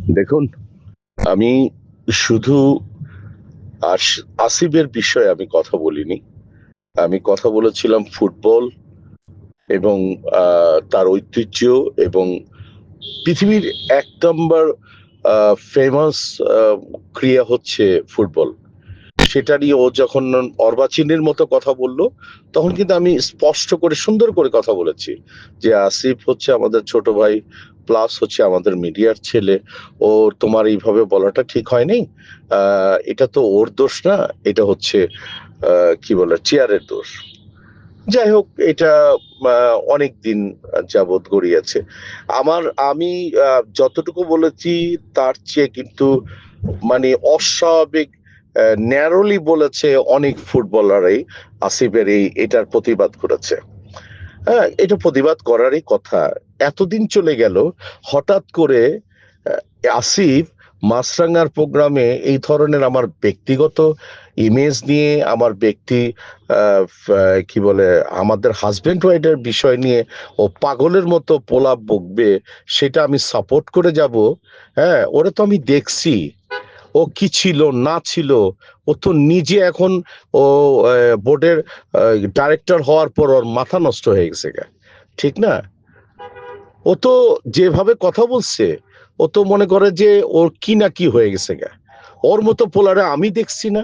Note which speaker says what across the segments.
Speaker 1: দেখুন, আমি শুধু আসিফের বিষয়ে আমি কথা বলিনি। আমি কথা বলেছিলাম ফুটবল এবং তার ঐতিহ্য এবং পৃথিবীর ১ নাম্বার ফেমাস আ ক্রীড়া হচ্ছে ফুটবল। সেটা নিয়ে ও যখন অর্বাচীনের মতো কথা বলল, তখন কিন্তু আমি স্পষ্ট করে সুন্দর করে কথা বলেছি। যে আসিফ হচ্ছে আমাদের ছোট ভাই, প্লাস হচ্ছে আমাদের মিডিয়ার ছেলে। ও তোমার এইভাবে বলাটা ঠিক হয়নি। আ এটা তো ওর দোষ না। এটা হচ্ছে আ কি বলে চেয়ারের দোষ। যাই হোক এটা আ অনেকদিন যাবৎ গড়িয়েছে। আমি যতটুকু বলেছি তার চেয়ে কিন্তু মানে অস্বাভাবিক ন্যারোলি বলেছে অনেক ফুটবলারই আসিফের এটার প্রতিবাদ করেছে। হ্যাঁ? এটা প্রতিবাদ করারই কথা। এতদিন চলে গেল, হঠাৎ করে আসিফ মাছরাঙার প্রোগ্রামে এই ধরনের আমার ব্যক্তিগত ইমেজ নিয়ে, আমার ব্যক্তি আ ফা কি বলে আমাদের হাসব্যান্ড ওয়াইফ এর বিষয় নিয়ে ও পাগলের মতো প্রলাপ বকবে, সেটা আমি সাপোর্ট করে যাবো, হ্যাঁ? ওরে তো আমি দেখছি। ও কি ছিল না ছিল, ও তো নিজে এখন ও বোর্ডের ডাইরেক্টর হওয়ার পর ওর মাথা নষ্ট হয়ে গেছে গা। ঠিক না? ও তো যেভাবে কথা বলছে, ও তো মনে করে যে ওর কি না কি হয়ে গেছে গা। ওর মতো পোলারে আমি দেখছি না।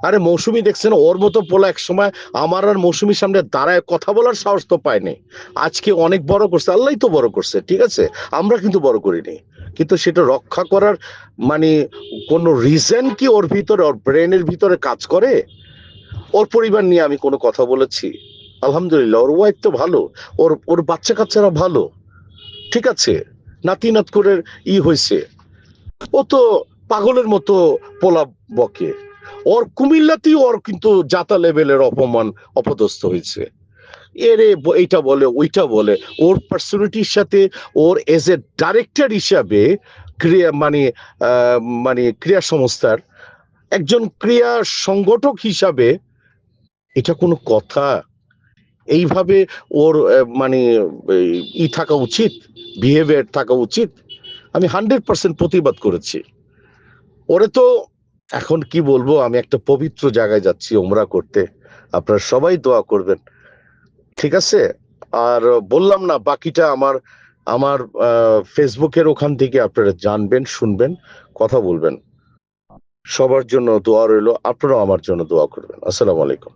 Speaker 1: আরে মৌসুমী দেখছেন ওর মতো পোলা একসময় আমার আর মৌসুমীর সামনে দাঁড়ায় কথা বলার সাহস তো পায়নি। আজকে অনেক বড় করছে, আল্লাহই তো বড় করছে। ঠিক আছে? আমরা কিন্তু বড় করিনি। কিন্তু সেটা রক্ষা করার মানে কোন রিজন কি ওর ভিতরে, ওর ব্রেইনের ভিতরে কাজ করে? ওর পরিবার নিয়ে আমি কোনো কথা বলেছি? আলহামদুলিল্লাহ ওর ওয়াইফ তো ভালো। ওর ওর বাচ্চা-কাচ্চারা ভালো। ঠিক আছে? নাতি-নাতকুরের হইছে। ও তো পাগলের মতো পোলাপ বকে। ওর কুমিল্লাতেই ওর কিন্তু জাতা লেভেলের অপমান অপদস্থ হয়েছে। এরে এইটা বলে, ওইটা বলে। ওর পার্সোনালিটির সাথে ওর এজ এ ডাইরেক্টর হিসাবে ক্রিয়া মানে আ মানে ক্রীড়া সংস্থার একজন ক্রীড়া সংগঠক হিসাবে এটা কোনো কথা? এইভাবে ওর মানে থাকা উচিত? বিহেভিয়ার থাকা উচিত? আমি 100% প্রতিবাদ করেছি। ওরে তো এখন কি বলবো, আমি একটা পবিত্র জায়গায় যাচ্ছি উমরা করতে। আপনারা সবাই দোয়া করবেন। ঠিক আছে? আর বললাম না বাকিটা আমার আমার আ Facebook এর ওখান থেকে আপনারা জানবেন, শুনবেন, কথা বলবেন। সবার জন্য দোয়া রইলো। আপনারাও আমার জন্য দোয়া করবেন। আসসালামু আলাইকুম।